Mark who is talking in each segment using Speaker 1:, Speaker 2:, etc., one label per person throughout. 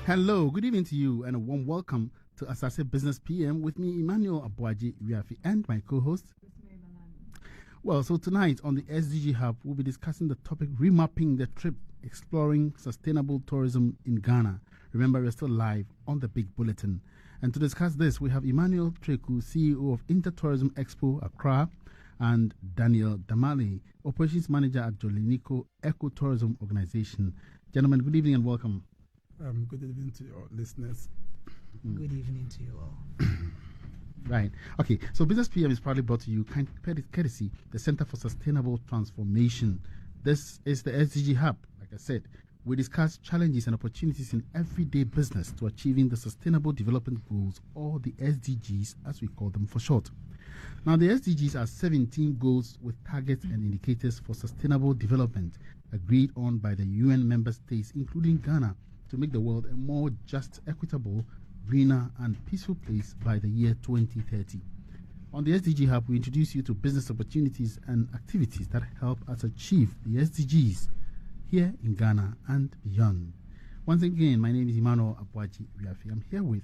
Speaker 1: Hello, good evening to you, and a warm welcome to Asaase Business PM with me, Emmanuel Aboagye-Wiafe, and my co-host,
Speaker 2: Rosemary, Balami.
Speaker 1: Well, so tonight on the SDG-Hub, we'll be discussing the topic Remapping the Trip, Exploring Sustainable Tourism in Ghana. Remember, we're still live on the Big Bulletin. And to discuss this, we have Emmanuel Treku, CEO of Intertourism Expo Accra, and Daniel Damale, Operations Manager at Jolineco Ecotourism Organization. Gentlemen, good evening and welcome.
Speaker 3: Good evening to your listeners.
Speaker 4: Good evening to you all.
Speaker 1: Right. Okay. So Business PM is proudly brought to you courtesy the Center for Sustainable Transformation. This is the SDG-Hub. Like I said, we discuss challenges and opportunities in everyday business to achieving the Sustainable Development Goals, or the SDGs as we call them for short. Now, the SDGs are 17 goals with targets and indicators for sustainable development agreed on by the UN member states, including Ghana, to make the world a more just, equitable, greener, and peaceful place by the year 2030. On the SDG Hub, we introduce you to business opportunities and activities that help us achieve the SDGs here in Ghana and beyond. Once again, my name is Emmanuel Aboagye-Wiafe. I'm here with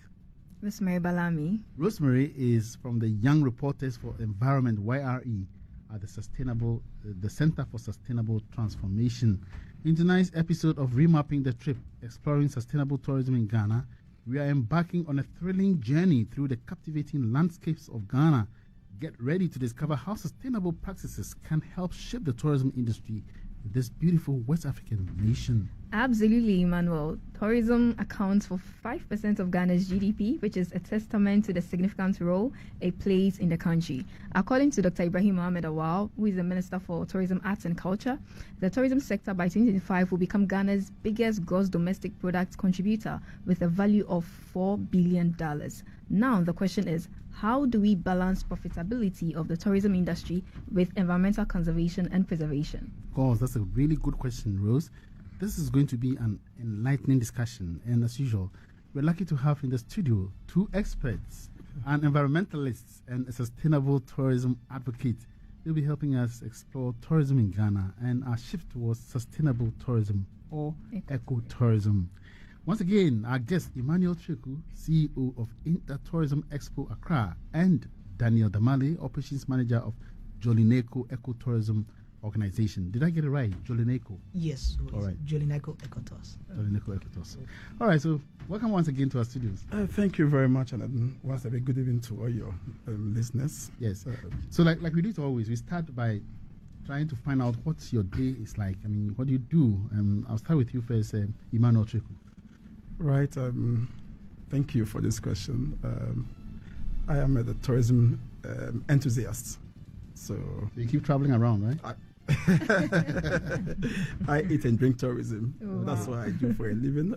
Speaker 2: Rosemary, Balami.
Speaker 1: Rosemary is from the Young Reporters for Environment, YRE, at the Center for Sustainable Transformation. In tonight's episode of Remapping the Trip, Exploring Sustainable Tourism in Ghana, we are embarking on a thrilling journey through the captivating landscapes of Ghana. Get ready to discover how sustainable practices can help shape the tourism industry in this beautiful West African nation.
Speaker 2: Absolutely, Emmanuel. Tourism accounts for 5% of Ghana's GDP, which is a testament to the significant role it plays in the country. According to Dr. Ibrahim Mohamed Awal, who is the Minister for Tourism, Arts and Culture, the tourism sector by 2025 will become Ghana's biggest gross domestic product contributor with a value of $4 billion. Now, the question is, how do we balance profitability of the tourism industry with environmental conservation and preservation?
Speaker 1: Of course, that's a really good question, Rose. This is going to be an enlightening discussion, and as usual, we're lucky to have in the studio two experts, an environmentalist and a sustainable tourism advocate. They'll be helping us explore tourism in Ghana and our shift towards sustainable tourism, or ecotourism. Once again, our guest, Emmanuel Treku, CEO of Intertourism Expo Accra, and Daniel Damale, Operations Manager of Jolineco Ecotourism Organization. Did I get it right? Jolineco?
Speaker 4: Yes.
Speaker 1: All right.
Speaker 4: Jolineco Ecotourism.
Speaker 1: Jolineco Ecotourism. All right, so welcome once again to our studios.
Speaker 3: Thank you very much, and once again, good evening to all your listeners.
Speaker 1: Yes. So like we do it always, we start by trying to find out what your day is like. I mean, what do you do? I'll start with you first, Emmanuel Treku.
Speaker 3: Right. Thank you for this question. I am a tourism enthusiast. So
Speaker 1: you keep traveling around, right?
Speaker 3: I eat and drink tourism.
Speaker 2: Oh,
Speaker 3: That's
Speaker 2: wow.
Speaker 3: what I do for a living.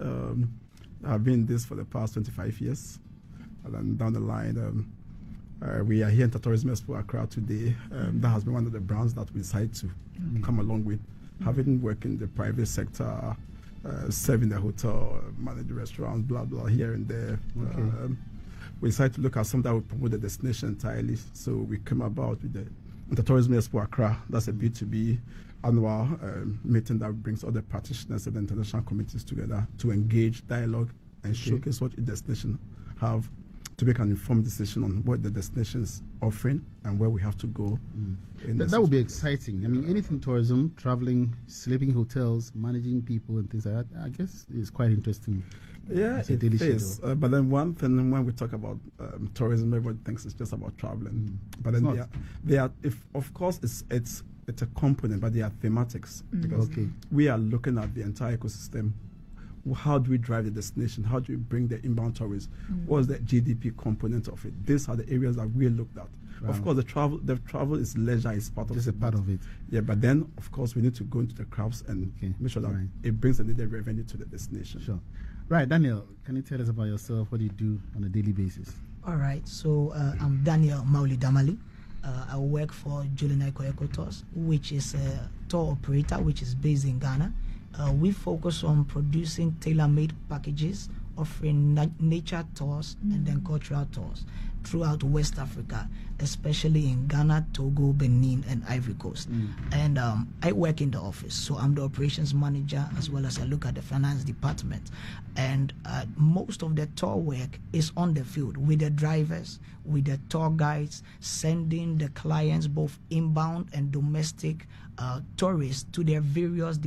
Speaker 3: I've been in this for the past 25 years. And then down the line, we are here in the Tourism Expo Accra today. That has been one of the brands that we decided to come along with. Having worked in the private sector, serving the hotel, manage the restaurant, blah, blah, here and there.
Speaker 1: Okay.
Speaker 3: We decided to look at something that would promote the destination entirely. So we came about with the Tourism Expo Accra. That's a B2B annual meeting that brings all the practitioners and the international communities together to engage, dialogue, and showcase what a destination have to make an informed decision on what the destination is offering and where we have to go.
Speaker 1: That would be exciting. I mean, anything tourism, traveling, sleeping hotels, managing people and things like that, I guess is quite interesting.
Speaker 3: Yeah, it is. But then one thing, when we talk about tourism, everybody thinks it's just about traveling. But then of course, it's a component, but they are thematics. Because we are looking at the entire ecosystem. How do we drive the destination? How do we bring the inbound tourists? What's the GDP component of it? These are the areas that we looked at. Wow. Of course, the travel is leisure, is part of it.
Speaker 1: Just a part of it.
Speaker 3: Yeah, but then, of course, we need to go into the crowds and make sure that it brings the needed revenue to the destination.
Speaker 1: Sure. Right, Daniel, can you tell us about yourself? What do you do on a daily basis?
Speaker 4: All right. So I'm Daniel Damale. I work for Jolineco Ecotourism, which is a tour operator which is based in Ghana. We focus on producing tailor-made packages offering nature tours and then cultural tours throughout West Africa, especially in Ghana, Togo, Benin, and Ivory Coast. And I work in the office, so I'm the operations manager as well as I look at the finance department. And most of the tour work is on the field with the drivers, with the tour guides, sending the clients, both inbound and domestic tourists, to their various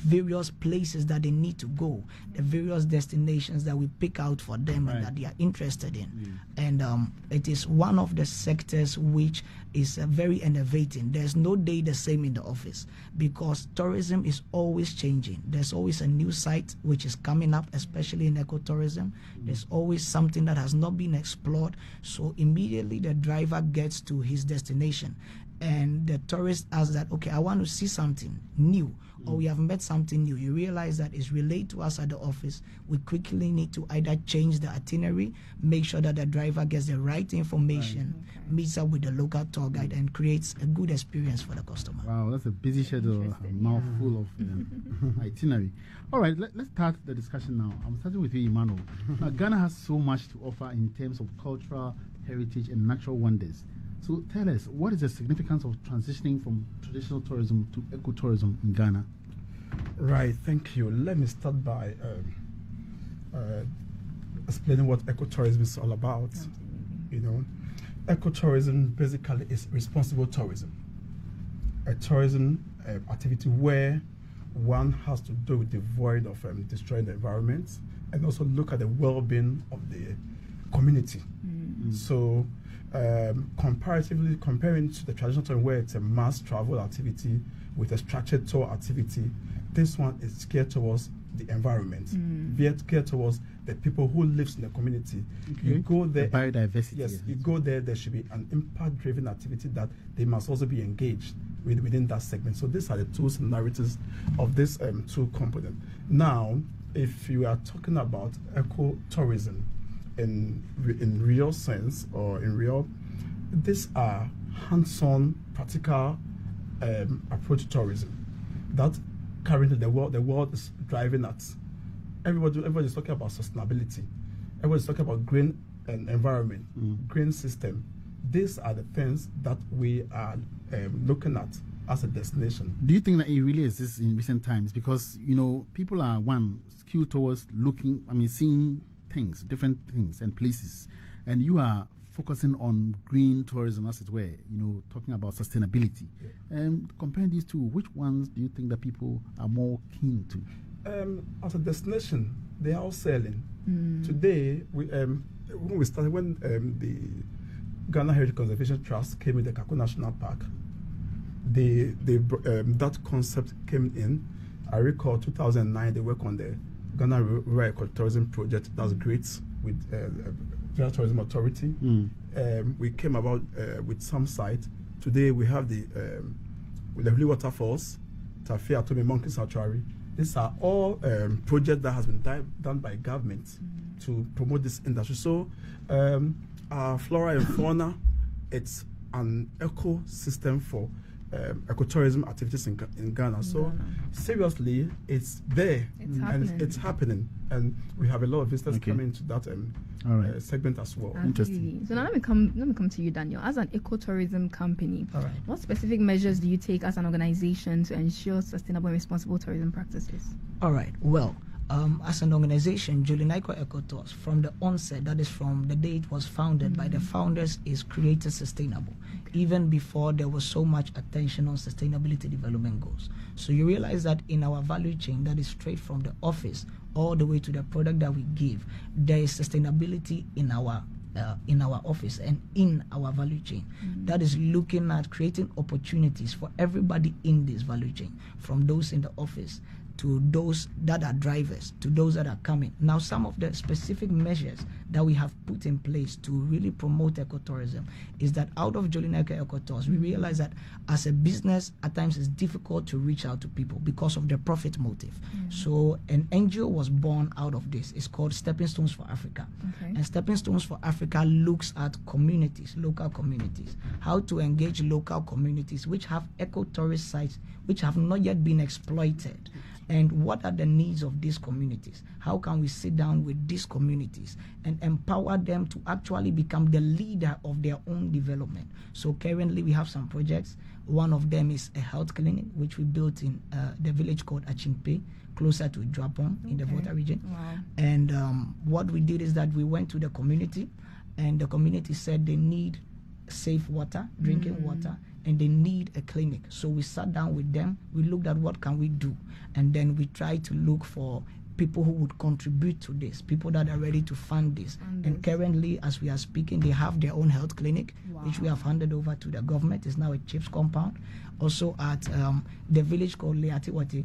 Speaker 4: various places that they need to go, the various destinations that we pick out for them and that they are interested in. And it is one of the sectors which is very innovating. There's no day the same in the office because tourism is always changing. There's always a new site which is coming up, especially in ecotourism. There's always something that has not been explored. So immediately the driver gets to his destination and the tourist asks that, okay, I want to see something new, or we have met something new. You realize that it's relayed to us at the office. We quickly need to either change the itinerary, make sure that the driver gets the right information, meets up with the local tour guide, and creates a good experience for the customer.
Speaker 1: Wow, that's a busy schedule, a mouthful of itinerary. All right, let's start the discussion now. I'm starting with you, Emmanuel. Now, Ghana has so much to offer in terms of cultural heritage and natural wonders. So tell us, what is the significance of transitioning from traditional tourism to ecotourism in Ghana?
Speaker 3: Right, thank you. Let me start by explaining what ecotourism is all about. You know, ecotourism basically is responsible tourism, a tourism activity where one has to do with the void of destroying the environment and also look at the well-being of the community. So comparatively comparing to the traditional tourism where it's a mass travel activity with a structured tour activity, this one is geared towards the environment, geared towards the people who lives in the community. You go there,
Speaker 1: the biodiversity.
Speaker 3: Yes, you go there should be an impact-driven activity that they must also be engaged within that segment. So these are the two similarities of this two component. Now, if you are talking about ecotourism in real sense or in real, these are hands-on, practical approach to tourism that currently the world is driving at. Everybody is talking about sustainability. Everybody is talking about green and environment, green system. These are the things that we are looking at as a destination.
Speaker 1: Do you think that it really exists in recent times? Because, you know, people are skewed towards seeing things, different things and places, and you are focusing on green tourism, as it were, you know, talking about sustainability. Comparing these two, which ones do you think that people are more keen to?
Speaker 3: As a destination, they are all selling. Today, when the Ghana Heritage Conservation Trust came in the Kaku National Park, that concept came in. I recall 2009, they worked on the Ghana Rural Ecotourism Project. That's great with Ghana Tourism Authority. We came about with some site. Today we have the Blue Waterfalls, Tafe Atomi Monkey Sanctuary. These are all projects that has been done by government to promote this industry. So our flora and fauna, it's an ecosystem for ecotourism activities in Ghana. So seriously, it's there it's happening, and we have a lot of visitors coming to that segment as well.
Speaker 1: Interesting.
Speaker 2: So now let me come to you, Daniel. As an ecotourism company, what specific measures do you take as an organization to ensure sustainable and responsible tourism practices?
Speaker 4: All right. Well, as an organization, Julinaiko Ecotours, from the onset, that is from the day it was founded by the founders, is created sustainable. Even before there was so much attention on sustainability development goals. So you realize that in our value chain, that is straight from the office all the way to the product that we give, there is sustainability in our office and in our value chain. That is looking at creating opportunities for everybody in this value chain, from those in the office to those that are drivers, to those that are coming. Now, some of the specific measures that we have put in place to really promote ecotourism is that out of Jolineke Ecotours, we realize that as a business, at times it's difficult to reach out to people because of the profit motive. So an NGO was born out of this. It's called Stepping Stones for Africa. And Stepping Stones for Africa looks at communities, local communities, how to engage local communities which have ecotourist sites which have not yet been exploited. And what are the needs of these communities? How can we sit down with these communities and empower them to actually become the leader of their own development? So currently we have some projects. One of them is a health clinic, which we built in the village called Achimpe, closer to Dwapong in the Volta region. And what we did is that we went to the community, and the community said they need safe water, drinking water, and they need a clinic. So we sat down with them, we looked at what can we do, and then we tried to look for people who would contribute to this, people that are ready to fund this. And currently, as we are speaking, they have their own health clinic, which we have handed over to the government. It's now a chief's compound. Also at the village called Leatiwati,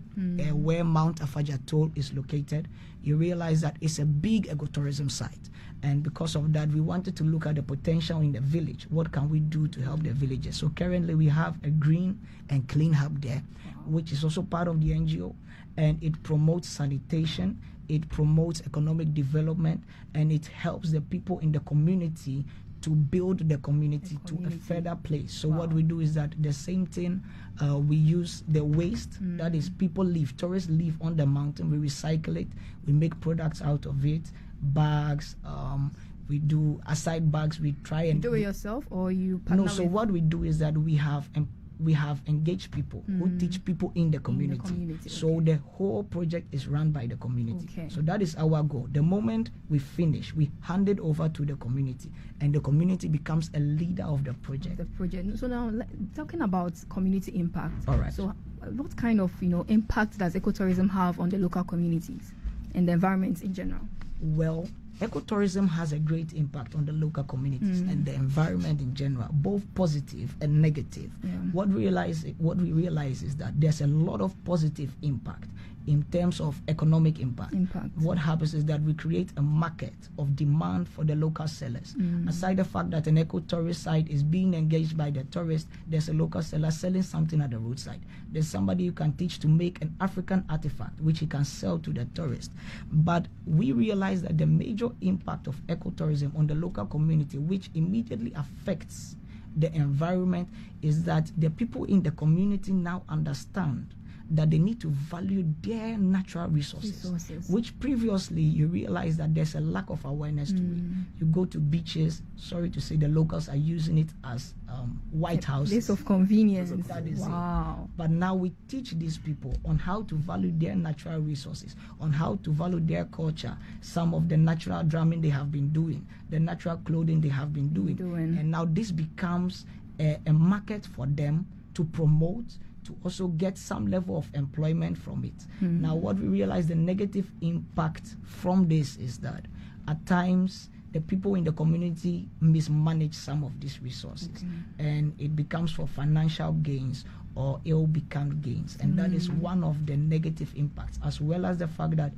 Speaker 4: where Mount Afaja Toll is located, you realize that it's a big ecotourism site. And because of that, we wanted to look at the potential in the village. What can we do to help the villages? So currently we have a green and clean hub there, which is also part of the NGO, and it promotes sanitation, it promotes economic development, and it helps the people in the community to build the community to a further place. So what we do is that the same thing, we use the waste, that is people leave, tourists leave on the mountain, we recycle it, we make products out of it, bags, we do aside bags, we try and
Speaker 2: do it yourself, or you partner
Speaker 4: no, so
Speaker 2: with...
Speaker 4: what we do is that we have engaged people who teach people in the community. So the whole project is run by the community. So that is our goal. The moment we finish, we hand it over to the community, and the community becomes a leader of the project.
Speaker 2: So now, talking about community impact.
Speaker 4: All right.
Speaker 2: So what kind of impact does ecotourism have on the local communities and the environment in general?
Speaker 4: Well, ecotourism has a great impact on the local communities and the environment in general, both positive and negative. What we realize is that there's a lot of positive impact in terms of economic impact. What happens is that we create a market of demand for the local sellers. Aside the fact that an ecotourist site is being engaged by the tourist, there's a local seller selling something at the roadside. There's somebody you can teach to make an African artifact, which he can sell to the tourist. But we realize that the major impact of ecotourism on the local community, which immediately affects the environment, is that the people in the community now understand that they need to value their natural resources, which previously you realize that there's a lack of awareness to it. You go to beaches, sorry to say, the locals are using it as white houses.
Speaker 2: Place of convenience.
Speaker 4: That is it. But now we teach these people on how to value their natural resources, on how to value their culture, some of the natural drumming they have been doing, the natural clothing they have been doing. And now this becomes a market for them to promote, to also get some level of employment from it. Now, what we realize, the negative impact from this is that at times the people in the community mismanage some of these resources, and it becomes for financial gains or ill-become gains, and that is one of the negative impacts, as well as the fact that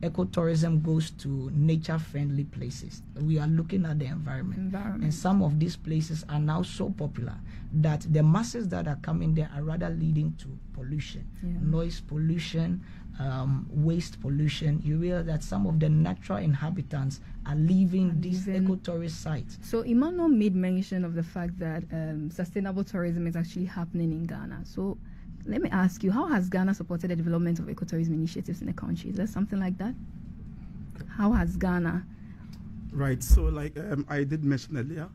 Speaker 4: ecotourism goes to nature-friendly places. We are looking at the environment, and some of these places are now so popular that the masses that are coming there are rather leading to pollution, noise pollution, waste pollution. You realize that some of the natural inhabitants are leaving these ecotourist sites.
Speaker 2: So Emmanuel made mention of the fact that sustainable tourism is actually happening in Ghana. So let me ask you, how has Ghana supported the development of ecotourism initiatives in the country? Is there something like that? How has Ghana?
Speaker 3: Right, so like I did mention earlier,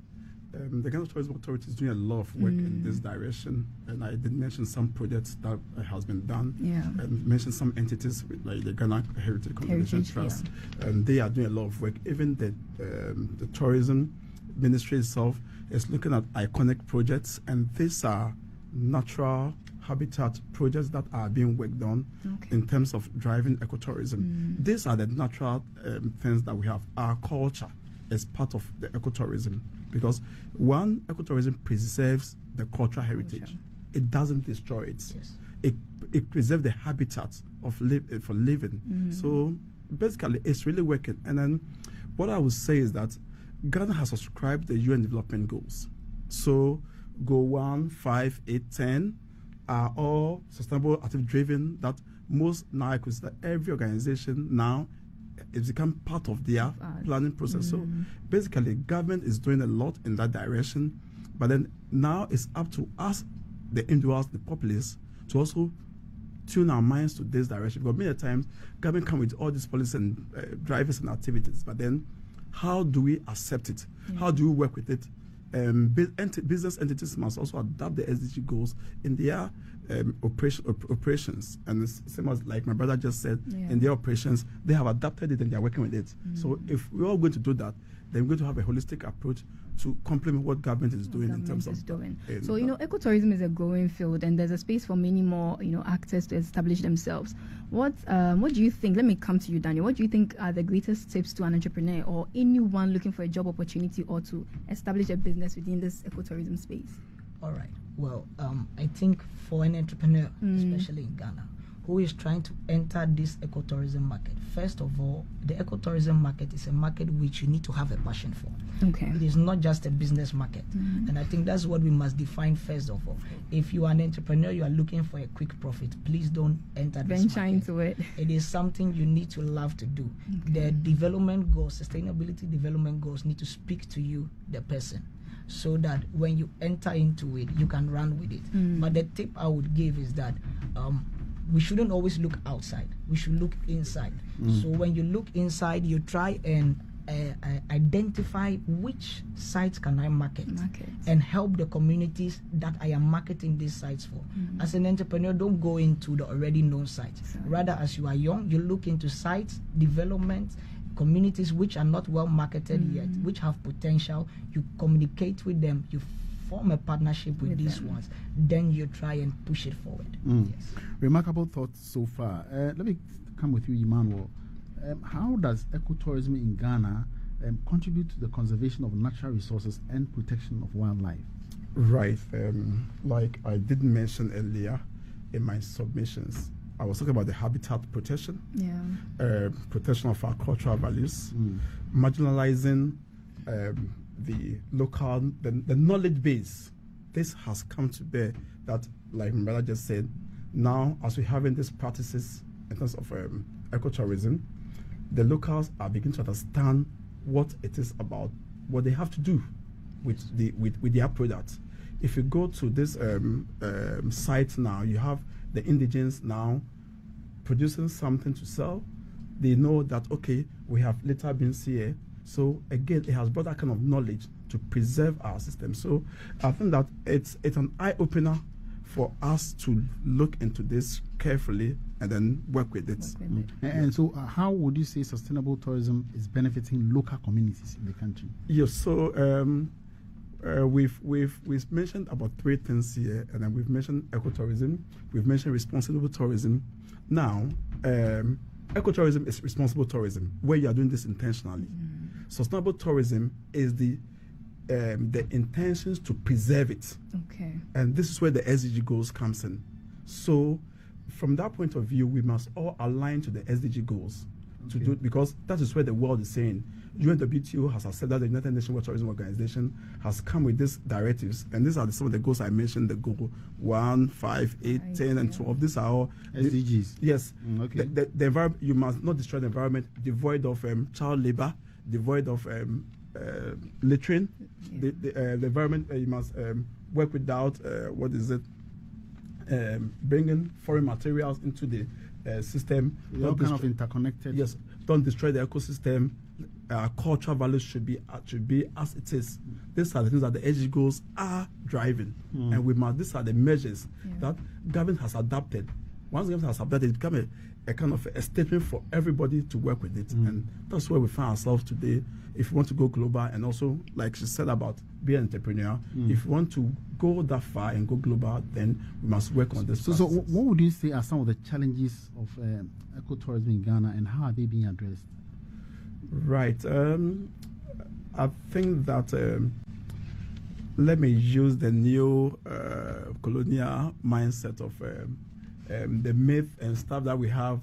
Speaker 3: the Ghana Tourism Authority is doing a lot of work in this direction, and I did mention some projects that has been done, and mention some entities like the Ghana Heritage Conservation Trust, and they are doing a lot of work. Even the tourism ministry itself is looking at iconic projects, and these are natural habitat projects that are being worked on in terms of driving ecotourism. These are the natural things that we have. Our culture is part of the ecotourism, because one, ecotourism preserves the cultural heritage. It doesn't destroy it. It preserves the habitat of for living. So basically, it's really working. And then What I would say is that Ghana has subscribed the UN Development Goals. So, Goal 1, 5, 8, 10 are all sustainable, active-driven. That most now, that every organization now it's become part of their planning process. So, basically, government is doing a lot in that direction. But then now it's up to us, the individuals, the populace, to also tune our minds to this direction. Because many times, government come with all these policies and drivers and activities, but then how do we accept it? How do we work with it? Business entities must also adapt the SDG goals in their operations. And it's same as like my brother just said, in their operations, they have adapted it and they're working with it. So if we're all going to do that, then we're going to have a holistic approach to complement what government is doing in terms of.
Speaker 2: So, ecotourism is a growing field, and there's a space for many more, actors to establish themselves. What do you think? Let me come to you, Daniel. What do you think are the greatest tips to an entrepreneur or anyone looking for a job opportunity or to establish a business within this ecotourism space?
Speaker 4: All right. Well, I think for an entrepreneur, especially in Ghana, who is trying to enter this ecotourism market, first of all, the ecotourism market is a market which you need to have a passion for.
Speaker 2: Okay.
Speaker 4: It is not just a business market. And I think that's what we must define first of all. If you are an entrepreneur, you are looking for a quick profit, please don't enter this
Speaker 2: venture
Speaker 4: market.
Speaker 2: Into it.
Speaker 4: It is something you need to love to do. The development goals, sustainability development goals need to speak to you, the person, so that when you enter into it, you can run with it. But the tip I would give is that we shouldn't always look outside. We should look inside. So when you look inside, you try and identify which sites can I market and help the communities that I am marketing these sites for. As an entrepreneur, don't go into the already known sites. Rather, as you are young, you look into sites, development, communities which are not well marketed yet, which have potential. You communicate with them, you form a partnership with these ones, then you try and push it forward. Yes.
Speaker 1: Remarkable thoughts so far. Let me come with you, Emmanuel. How does ecotourism in Ghana contribute to the conservation of natural resources and protection of wildlife?
Speaker 3: Right. Like I did mention earlier in my submissions, I was talking about the habitat protection, protection of our cultural values, marginalizing the local, the knowledge base. This has come to bear that, like my brother just said, now as we're having these practices in terms of ecotourism, the locals are beginning to understand what it is about, what they have to do with their products. If you go to this site now, you have the indigenes now producing something to sell. They know that, okay, we have litter bins here. So again, it has brought that kind of knowledge to preserve our system. So I think that it's an eye-opener for us to look into this carefully and then work with it.
Speaker 1: And so how would you say sustainable tourism is benefiting local communities in the country?
Speaker 3: Yes, so we've mentioned about three things here, and then we've mentioned ecotourism, we've mentioned responsible tourism. Now, ecotourism is responsible tourism, where you are doing this intentionally. Sustainable tourism is the intentions to preserve it.
Speaker 2: Okay.
Speaker 3: And this is where the SDG goals comes in. So from that point of view, we must all align to the SDG goals to do it, because that is where the world is saying. UNWTO has accepted, the United Nations World Tourism Organization has come with these directives, and these are some of the goals I mentioned: the goal 1, 5, 8, 10, and 12. These are all
Speaker 1: SDGs.
Speaker 3: Yes.
Speaker 1: Okay.
Speaker 3: The environment, you must not destroy the environment, devoid of child labor, devoid of littering. The environment, you must work without bringing foreign materials into the system.
Speaker 1: All kind of interconnected.
Speaker 3: Yes. Don't destroy the ecosystem. Cultural values should be as it is. These are the things that the SDG goals are driving, and these are the measures that government has adopted. Once government has adopted, it becomes a kind of a statement for everybody to work with it, and that's where we find ourselves today. If we want to go global, and also, like she said about being an entrepreneur, if we want to go that far and go global, then we must work on this.
Speaker 1: So what would you say are some of the challenges of ecotourism in Ghana, and how are they being addressed?
Speaker 3: Right. I think that let me use the new colonial mindset of the myth and stuff that we have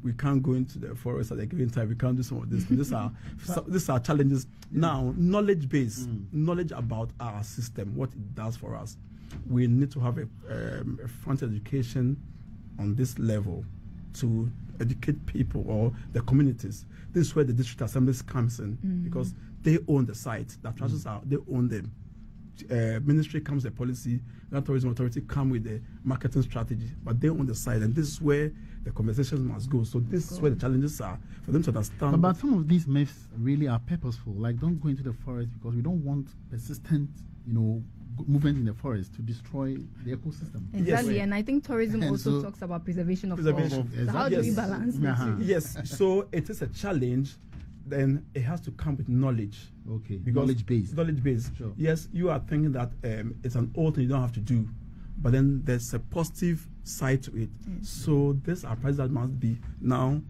Speaker 3: we can't go into the forest at a given time. We can't do some of this. These are challenges. Now, knowledge base, knowledge about our system, what it does for us. We need to have a front education on this level to educate people or the communities. This is where the district assemblies comes in because they own the site. The attractions they own them. Ministry comes with the policy, the tourism authority come with the marketing strategy, but they own the site, and this is where the conversations must go. So this is where the challenges are for them to understand.
Speaker 1: But some of these myths really are purposeful. Like, don't go into the forest because we don't want persistent, movement in the forest to destroy the ecosystem.
Speaker 2: Exactly,
Speaker 3: Yes.
Speaker 2: and I think tourism
Speaker 1: And
Speaker 2: also
Speaker 1: so
Speaker 2: talks about preservation of
Speaker 3: Preservation.
Speaker 2: forest. So how do we balance the two?
Speaker 3: Yes, so it is a challenge. Then it has to come with knowledge.
Speaker 1: Okay,
Speaker 3: Because
Speaker 1: knowledge based.
Speaker 3: Knowledge based.
Speaker 1: Sure.
Speaker 3: Yes, you are thinking that it's an old thing you don't have to do, but then there's a positive side to it. So this approach that must be now.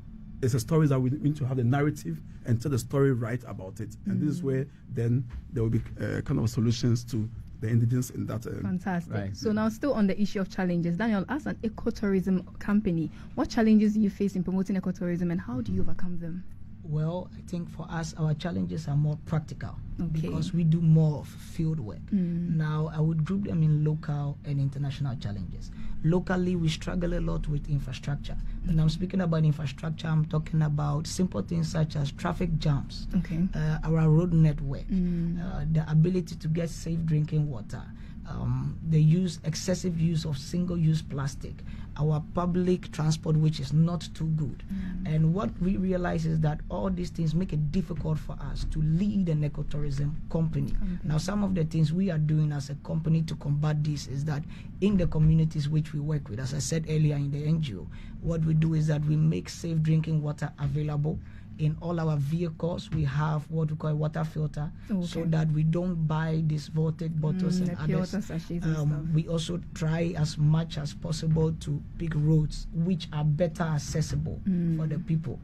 Speaker 3: It's a story that we need to have the narrative and tell the story right about it, and this is where then there will be kind of solutions to the indigenous in that.
Speaker 2: Fantastic.
Speaker 1: Right.
Speaker 2: So now, still on the issue of challenges, Daniel, as an ecotourism company, what challenges do you face in promoting ecotourism, and how do you overcome them?
Speaker 4: Well, I think for us, our challenges are more practical because
Speaker 2: Okay.
Speaker 4: we do more of field work. Now, I would group them in local and international challenges. Locally, we struggle a lot with infrastructure. When I'm speaking about infrastructure, I'm talking about simple things such as traffic jams,
Speaker 2: Okay.
Speaker 4: our road network, the ability to get safe drinking water, the excessive use of single-use plastic, our public transport, which is not too good. And what we realize is that all these things make it difficult for us to lead an ecotourism company. Now, some of the things we are doing as a company to combat this is that in the communities which we work with, as I said earlier in the NGO, what we do is that we make safe drinking water available. In all our vehicles, we have what we call a water filter, so that we don't buy these vaulted bottles and
Speaker 2: the pure
Speaker 4: others.
Speaker 2: water sachets and stuff.
Speaker 4: We also try as much as possible to pick roads which are better accessible for the people.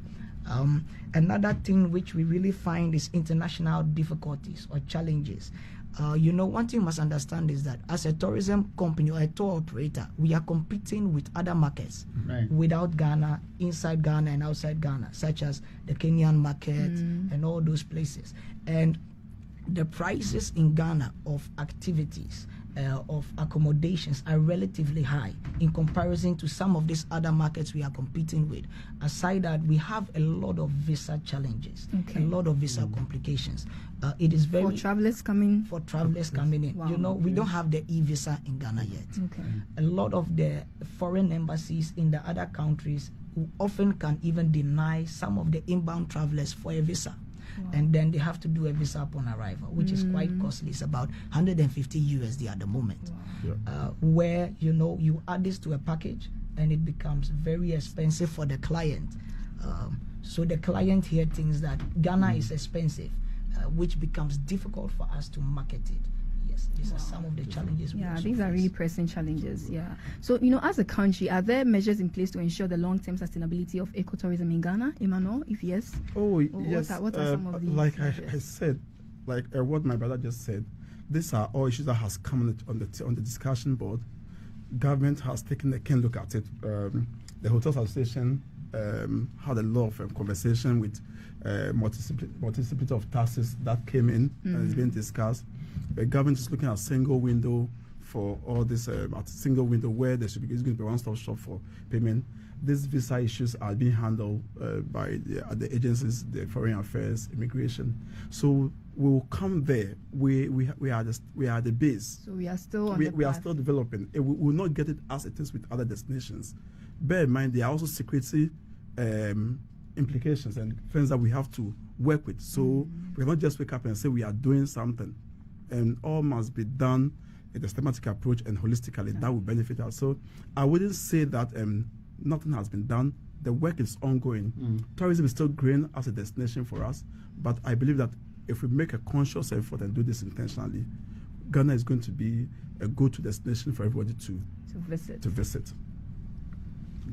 Speaker 4: Another thing which we really find is international difficulties or challenges. One thing you must understand is that as a tourism company or a tour operator, we are competing with other markets without Ghana, inside Ghana and outside Ghana, such as the Kenyan market and all those places. And the prices in Ghana of activities, of accommodations are relatively high in comparison to some of these other markets we are competing with. Aside that, we have a lot of visa challenges, a lot of visa complications. It is very
Speaker 2: For travelers coming
Speaker 4: in.
Speaker 2: Wow.
Speaker 4: We don't have the e-visa in Ghana yet.
Speaker 2: Okay.
Speaker 4: A lot of the foreign embassies in the other countries often can even deny some of the inbound travelers for a visa. And then they have to do a visa upon arrival, which is quite costly. It's about $150 USD at the moment. Where you add this to a package and it becomes very expensive for the client. So the client here thinks that Ghana is expensive, which becomes difficult for us to market it. Yes, these are some of the challenges.
Speaker 2: These are really pressing challenges. So, as a country, are there measures in place to ensure the long-term sustainability of ecotourism in Ghana, Emmanuel? If yes,
Speaker 3: yes.
Speaker 2: What are some of these?
Speaker 3: Like I said, what my brother just said, these are all issues that has come on the discussion board. Government has taken a keen look at it. The Hotels Association had a lot of conversation with multiplicity of taxes that came in and it's been discussed. The government is looking at single window for all this, at single window where there should be, it's going to be one-stop shop for payment. These visa issues are being handled by the agencies, the foreign affairs, immigration. So we will come there. We are the base.
Speaker 2: So we are still on
Speaker 3: we are still developing. We will not get it as it is with other destinations. Bear in mind, there are also security implications and things that we have to work with. So we cannot just wake up and say we are doing something. And all must be done in a systematic approach and holistically. That will benefit us. So I wouldn't say that nothing has been done. The work is ongoing. Tourism is still growing as a destination for us. But I believe that if we make a conscious effort and do this intentionally, Ghana is going to be a go-to destination for everybody to visit.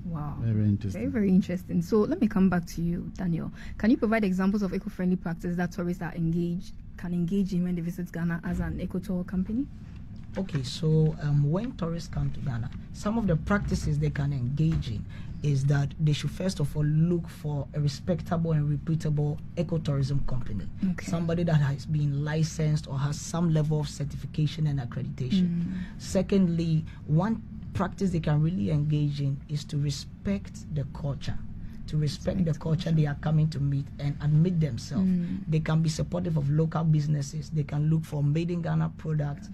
Speaker 2: Wow.
Speaker 1: Very interesting.
Speaker 2: Very, very interesting. So let me come back to you, Daniel. Can you provide examples of eco-friendly practices that tourists can engage in when they visit Ghana as an eco-tour company?
Speaker 4: Okay, so when tourists come to Ghana, some of the practices they can engage in is that they should first of all look for a respectable and reputable ecotourism company. Okay. Somebody that has been licensed or has some level of certification and accreditation. Secondly, one practice they can really engage in is to respect the culture. To respect the culture they are coming to meet and admit themselves. They can be supportive of local businesses. They can look for made in Ghana products,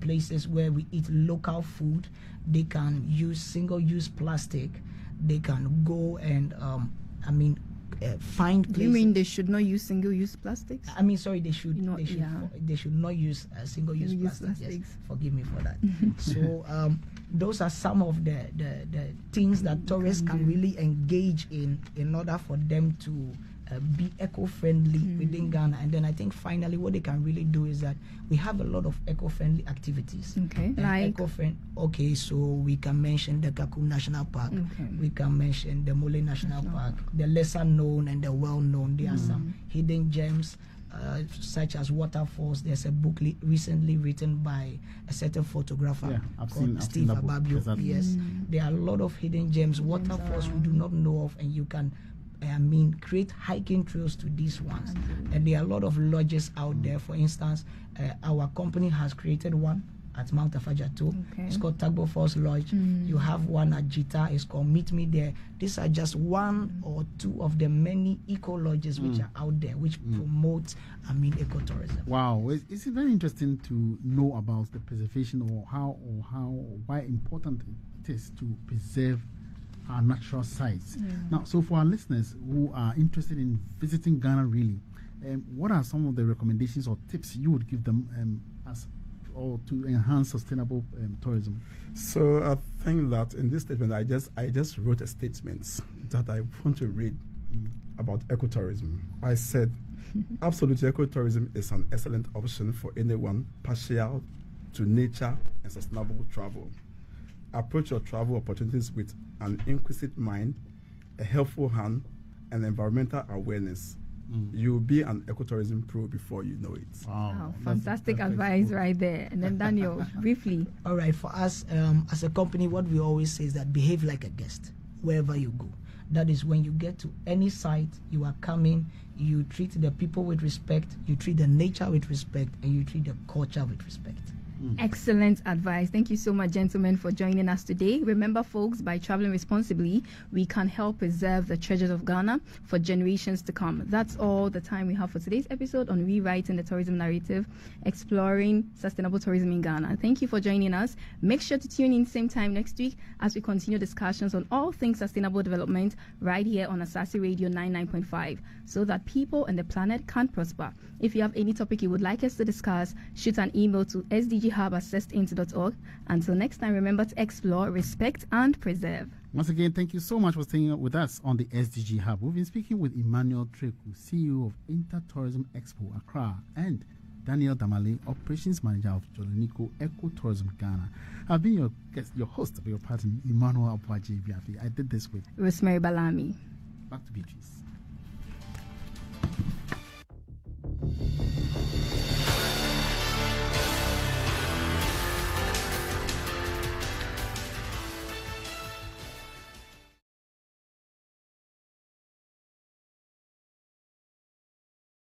Speaker 4: places where we eat local food. They can use single-use plastic. They can go and find places.
Speaker 2: You mean they should not use single-use plastics?
Speaker 4: I mean, sorry, they should not use single-use plastics. Yes, forgive me for that. So those are some of the things that tourists can really engage in order for them to be eco-friendly within Ghana. And then I think finally what they can really do is that we have a lot of eco-friendly activities.
Speaker 2: Okay, like?
Speaker 4: Okay, so we can mention the Kakum National Park. Okay. We can mention the Mole National Park. The lesser known and the well-known. There are some hidden gems such as waterfalls. There's a book recently written by a certain photographer called Steve Ababio. Exactly. Yes, there are a lot of hidden gems, waterfalls we do not know of, and you can create hiking trails to these ones. And there are a lot of lodges out there. For instance, our company has created one at Mount Afajato. It's called Tagbo Falls Lodge. You have one at Jita. It's called Meet Me There. These are just one or two of the many eco lodges which are out there, which promote ecotourism.
Speaker 1: Wow, it's very interesting to know about the preservation or why important it is to preserve our natural sites. Now, so for our listeners who are interested in visiting Ghana, really, what are some of the recommendations or tips you would give them to enhance sustainable tourism?
Speaker 3: So I think that in this statement, I just wrote a statement that I want to read about ecotourism. I said, absolutely, ecotourism is an excellent option for anyone partial to nature and sustainable travel. Approach your travel opportunities with an inquisitive mind, a helpful hand, and environmental awareness. You'll be an ecotourism pro before you know it.
Speaker 2: Wow, fantastic advice right there. And then Daniel, briefly.
Speaker 4: All right, for us as a company, what we always say is that behave like a guest wherever you go. That is, when you get to any site, you are coming, you treat the people with respect, you treat the nature with respect, and you treat the culture with respect.
Speaker 2: Excellent advice. Thank you so much, gentlemen, for joining us today. Remember, folks, by traveling responsibly, we can help preserve the treasures of Ghana for generations to come. That's all the time we have for today's episode on Rewriting the Tourism Narrative, exploring sustainable tourism in Ghana. Thank you for joining us. Make sure to tune in same time next week as we continue discussions on all things sustainable development right here on Asaase Radio 99.5 so that people and the planet can prosper. If you have any topic you would like us to discuss, shoot an email to SDG-Hub@cest.org. Until next time, remember to explore, respect, and preserve.
Speaker 1: Once again, thank you so much for staying with us on the SDG Hub. We've been speaking with Emmanuel Treku, CEO of Intertourism Expo Accra, and Daniel Damale, Operations Manager of Jolonico Ecotourism Ghana. I've been your guest, your host of your partner, Emmanuel Aboagye-Wiafe. I did this with
Speaker 2: Rosemary Balami.
Speaker 1: Back to Beatrice.